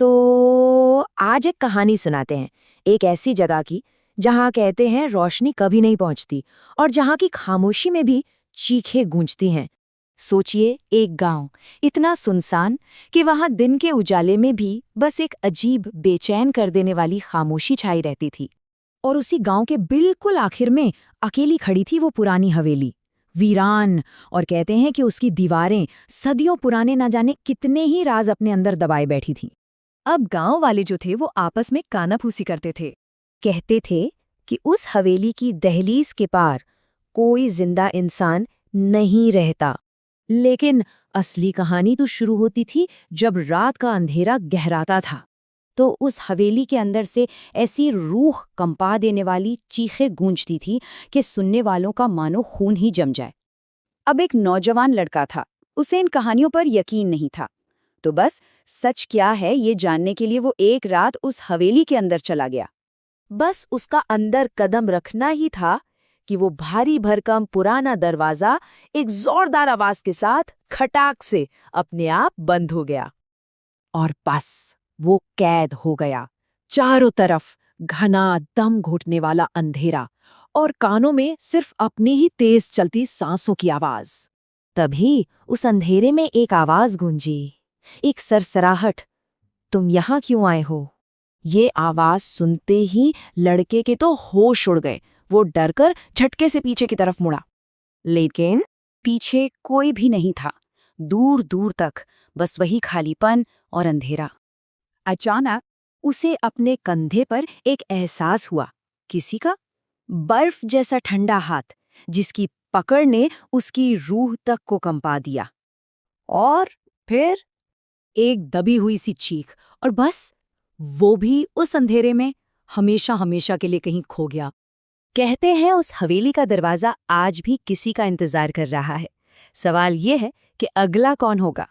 तो आज एक कहानी सुनाते हैं, एक ऐसी जगह की जहाँ कहते हैं रोशनी कभी नहीं पहुंचती और जहाँ की खामोशी में भी चीखें गूंजती हैं। सोचिए, एक गांव इतना सुनसान कि वहां दिन के उजाले में भी बस एक अजीब बेचैन कर देने वाली खामोशी छाई रहती थी। और उसी गांव के बिल्कुल आखिर में अकेली खड़ी थी वो पुरानी हवेली, वीरान। और कहते हैं कि उसकी दीवारें सदियों पुराने न जाने कितने ही राज अपने अंदर दबाए बैठी थीं। अब गांव वाले जो थे वो आपस में कानाफूसी करते थे। कहते थे कि उस हवेली की दहलीज के पार कोई जिंदा इंसान नहीं रहता। लेकिन असली कहानी तो शुरू होती थी जब रात का अंधेरा गहराता था। तो उस हवेली के अंदर से ऐसी रूह कंपा देने वाली चीखें गूंजती थी कि सुनने वालों का मानो खून ही जम जाए। अब एक नौजवान लड़का था, उसे इन कहानियों पर यकीन नहीं था। तो बस सच क्या है ये जानने के लिए वो एक रात उस हवेली के अंदर चला गया। बस उसका अंदर कदम रखना ही था कि वो भारी भरकम पुराना दरवाजा एक जोरदार आवाज के साथ खटाक से अपने आप बंद हो गया। और बस वो कैद हो गया। चारों तरफ घना दम घुटने वाला अंधेरा और कानों में सिर्फ अपनी ही तेज चलती सांसों की आवाज। तभी उस अंधेरे में एक आवाज गूंजी, एक सरसराहट, तुम यहाँ क्यों आए हो? ये आवाज सुनते ही लड़के के तो होश उड़ गए। वो डरकर झटके से पीछे की तरफ मुड़ा, लेकिन पीछे कोई भी नहीं था। दूर दूर तक बस वही खालीपन और अंधेरा। अचानक उसे अपने कंधे पर एक एहसास हुआ, किसी का बर्फ जैसा ठंडा हाथ, जिसकी पकड़ ने उसकी रूह तक को कंपा दिया। और फिर एक दबी हुई सी चीख, और बस वो भी उस अंधेरे में हमेशा हमेशा के लिए कहीं खो गया। कहते हैं उस हवेली का दरवाजा आज भी किसी का इंतजार कर रहा है। सवाल ये है कि अगला कौन होगा?